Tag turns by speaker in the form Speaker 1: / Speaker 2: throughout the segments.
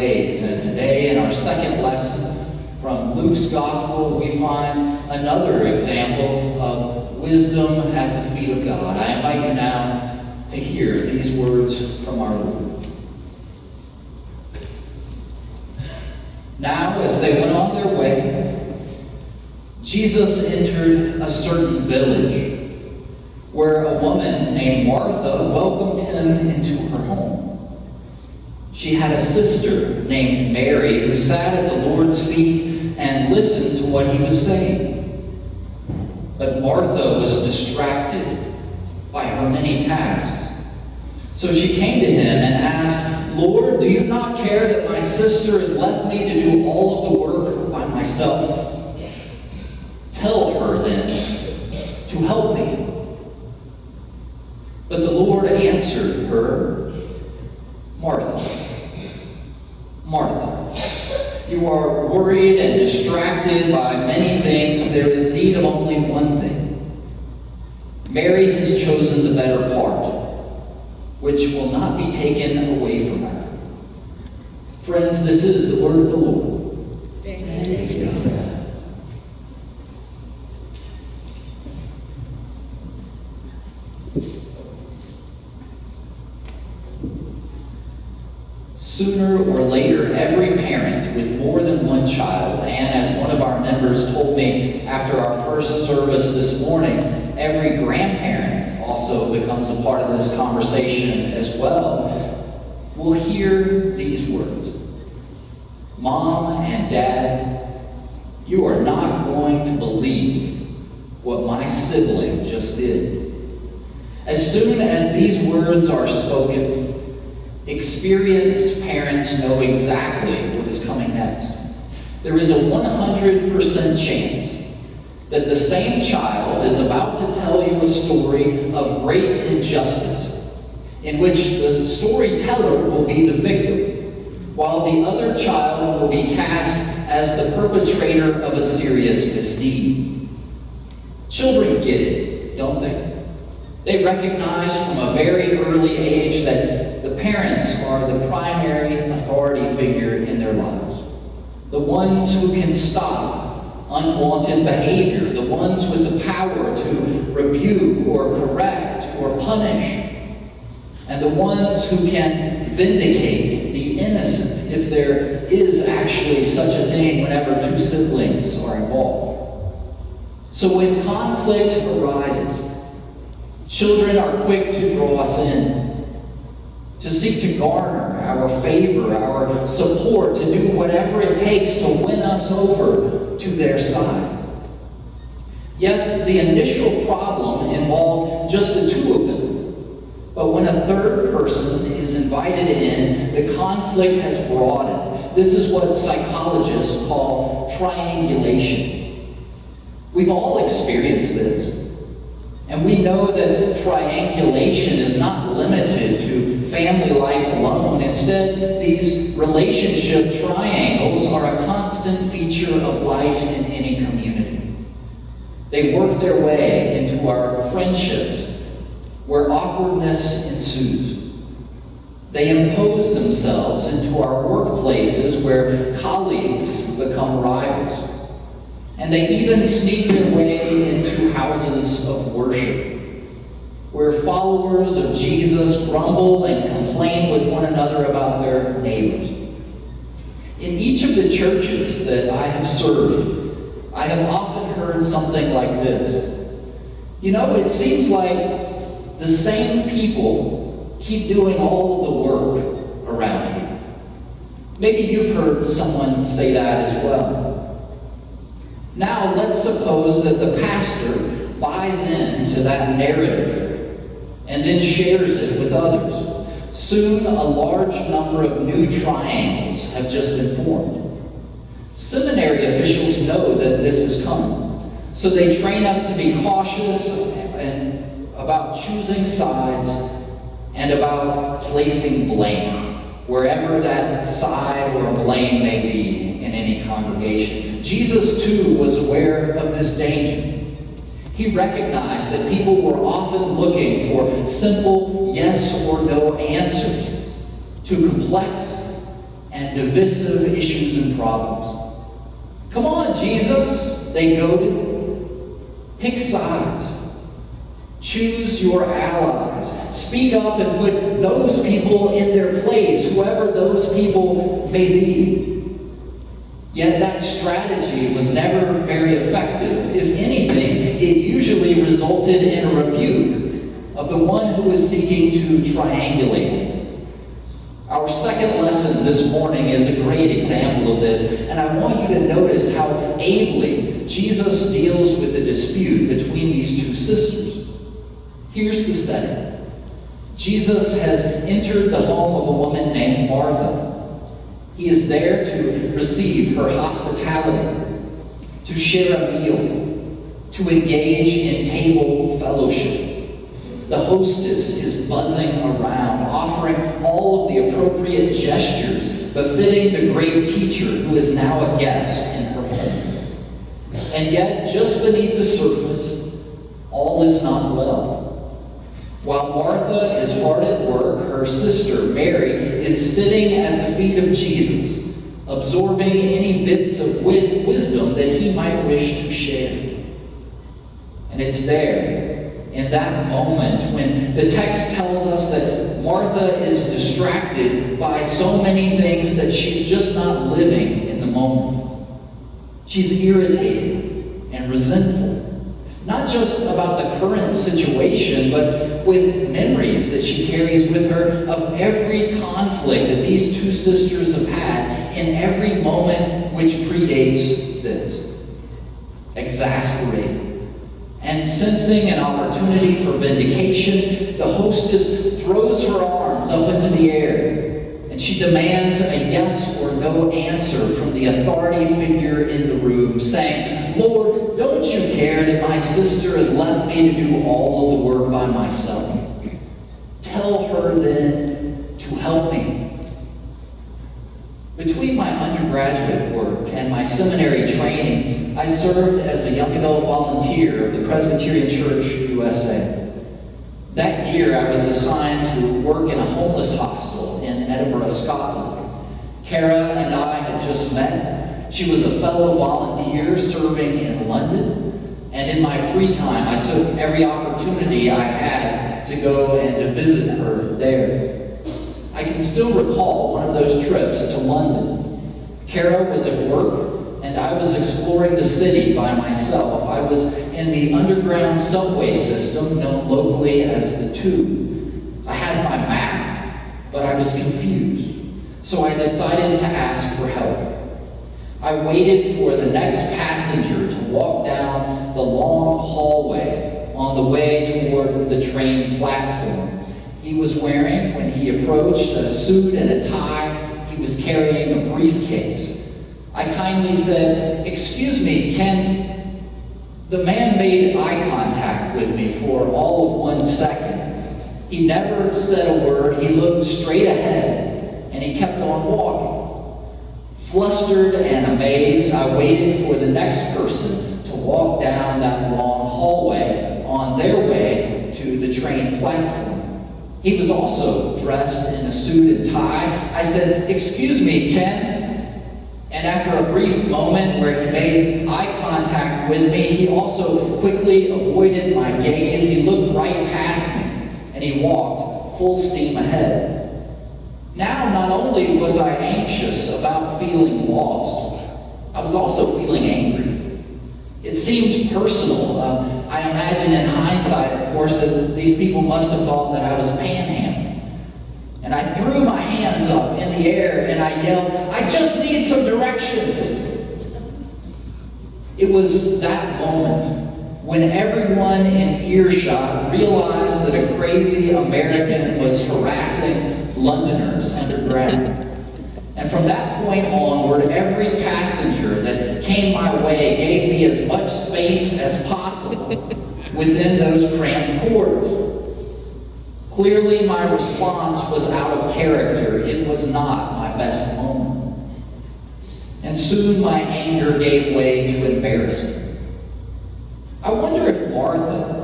Speaker 1: ways. And today, in our second lesson from Luke's Gospel, we find another example of wisdom at the feet of God. I invite you now to hear these words from our Lord. Now, as they went on their way, Jesus entered a certain village where a woman named Martha welcomed him into her home. She had a sister named Mary who sat at the Lord's feet and listened to what he was saying. But Martha was distracted by her many tasks. So she came to him and asked, "Lord, do you not care that my sister has left me to do all of the work by myself? Tell her then to help me." But the Lord answered her, "Martha, Martha, you are worried and distracted by many things. There is need of only one thing. Mary has chosen the better part, which will not be taken away from her." Friends, this is the word of the Lord.
Speaker 2: Thanks be to God.
Speaker 1: Sooner or later, every parent with more than one child, and as one of our members told me after our first service this morning, every grandparent also becomes a part of this conversation as well, will hear these words. "Mom and Dad, you are not going to believe what my sibling just did." As soon as these words are spoken, experienced parents know exactly what is coming next. There is a 100% chance that the same child is about to tell you a story of great injustice, in which the storyteller will be the victim, while the other child will be cast as the perpetrator of a serious misdeed. Children get it, don't they? They recognize from a very early age that the parents are the primary authority figure in their lives. The ones who can stop unwanted behavior, the ones with the power to rebuke or correct or punish, and the ones who can vindicate the innocent if there is actually such a thing whenever two siblings are involved. So when conflict arises, children are quick to draw us in, to seek to garner our favor, our support, to do whatever it takes to win us over to their side. Yes, the initial problem involved just the two of them, but when a third person is invited in, the conflict has broadened. This is what psychologists call triangulation. We've all experienced this. And we know that triangulation is not limited to family life alone. Instead, these relationship triangles are a constant feature of life in any community. They work their way into our friendships, where awkwardness ensues. They impose themselves into our workplaces, where colleagues become rivals. And they even sneak their way into houses of worship, where followers of Jesus grumble and complain with one another about their neighbors. In each of the churches that I have served, I have often heard something like this. You know, it seems like the same people keep doing all of the work around here. Maybe you've heard someone say that as well. Now, let's suppose that the pastor buys into that narrative and then shares it with others. Soon, a large number of new triangles have just been formed. Seminary officials know that this is coming, so they train us to be cautious and about choosing sides and about placing blame wherever that side or blame may be in any congregation. Jesus, too, was aware of this danger. He recognized that people were often looking for simple yes or no answers to complex and divisive issues and problems. Come on, Jesus, they goaded. Pick sides. Choose your allies. Speak up and put those people in their place, whoever those people may be. Yet that strategy was never very effective. If anything, it usually resulted in a rebuke of the one who was seeking to triangulate him. Our second lesson this morning is a great example of this, and I want you to notice how ably Jesus deals with the dispute between these two sisters. Here's the setting. Jesus has entered the home of a woman named Martha. He is there to receive her hospitality, to share a meal, to engage in table fellowship. The hostess is buzzing around, offering all of the appropriate gestures befitting the great teacher who is now a guest in her home. And yet, just beneath the surface, all is not well. While Martha is hard at work, her sister, Mary, is sitting at the feet of Jesus, absorbing any bits of wisdom that he might wish to share. And it's there, in that moment, when the text tells us that Martha is distracted by so many things that she's just not living in the moment. She's irritated and resentful. Not just about the current situation, but with memories that she carries with her of every conflict that these two sisters have had in every moment which predates this. Exasperated and sensing an opportunity for vindication, the hostess throws her arms up into the air and she demands a yes or no answer from the authority figure in the room, saying, "Lord, don't you care that my sister has left me to do all of the work by myself? Tell her then to help me." Between my undergraduate work and my seminary training, I served as a young adult volunteer of the Presbyterian Church USA. That year, I was assigned to work in a homeless hostel in Edinburgh, Scotland. Kara and I had just met. She was a fellow volunteer serving in London, and in my free time, I took every opportunity I had to go and to visit her there. I can still recall one of those trips to London. Kara was at work, and I was exploring the city by myself. I was in the underground subway system known locally as the Tube. I had my map, but I was confused, so I decided to ask for help. I waited for the next passenger to walk down the long hallway on the way toward the train platform. He was wearing, when he approached, a suit and a tie. He was carrying a briefcase. I kindly said, "Excuse me, can..." The man made eye contact with me for all of 1 second. He never said a word. He looked straight ahead, and he kept on walking. Flustered and amazed, I waited for the next person to walk down that long hallway on their way to the train platform. He was also dressed in a suit and tie. I said, "Excuse me, Ken?" And after a brief moment where he made eye contact with me, he also quickly avoided my gaze. He looked right past me, and he walked full steam ahead. Now, not only was I anxious about feeling lost, I was also feeling angry. It seemed personal. I imagine in hindsight, of course, that these people must have thought that I was panhandling. And I threw my hands up in the air and I yelled, "I just need some directions." It was that moment when everyone in earshot realized that a crazy American was harassing Londoners underground. And from that point onward, every passenger that came my way gave me as much space as possible within those cramped quarters. Clearly, my response was out of character. It was not my best moment. And soon my anger gave way to embarrassment. I wonder if Martha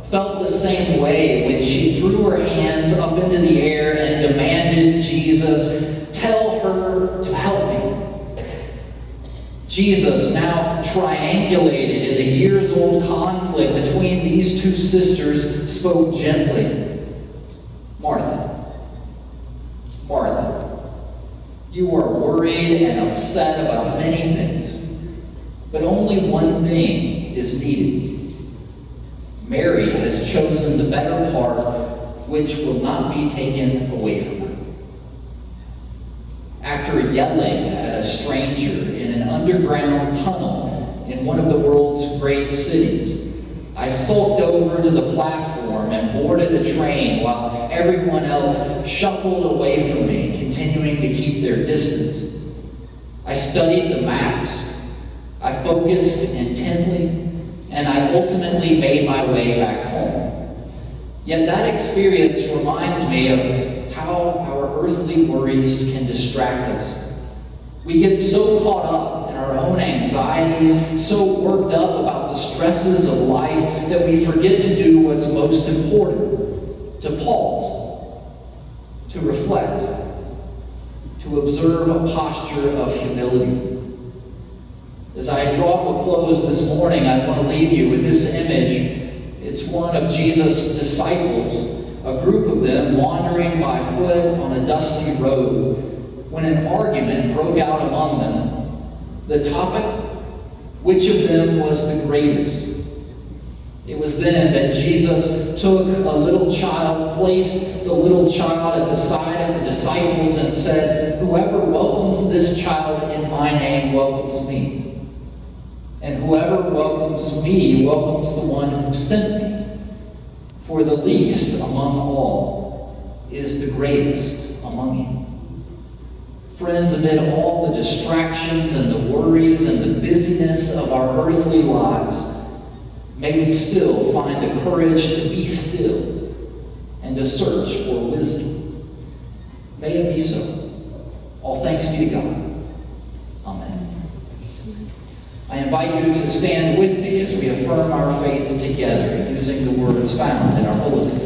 Speaker 1: felt the same way when she threw her hands up into the air and demanded Jesus tell her to help me. Jesus, now triangulated in the years-old conflict between these two sisters, spoke gently. Martha, Martha, you are worried and upset about many things, but only one thing is needed. Mary has chosen the better part, which will not be taken away from her. After yelling at a stranger in an underground tunnel in one of the world's great cities, I sulked over to the platform and boarded a train while everyone else shuffled away from me, continuing to keep their distance. I studied the maps, I focused intently, and I ultimately made my way back home. Yet that experience reminds me of how our earthly worries can distract us. We get so caught up in our own anxieties, so worked up about the stresses of life, that we forget to do what's most important: to pause, to reflect, to observe a posture of humility. As I draw to a close this morning, I want to leave you with this image. It's one of Jesus' disciples, a group of them wandering by foot on a dusty road, when an argument broke out among them. The topic: which of them was the greatest? It was then that Jesus took a little child, placed the little child at the side of the disciples, and said, "Whoever welcomes this child in my name welcomes me. And whoever welcomes me welcomes the one who sent me. For the least among all is the greatest among you." Friends, amid all the distractions and the worries and the busyness of our earthly lives, may we still find the courage to be still and to search for wisdom. May it be so. All thanks be to God. Amen. I invite you to stand with me as we affirm our faith together using the words found in our bulletin.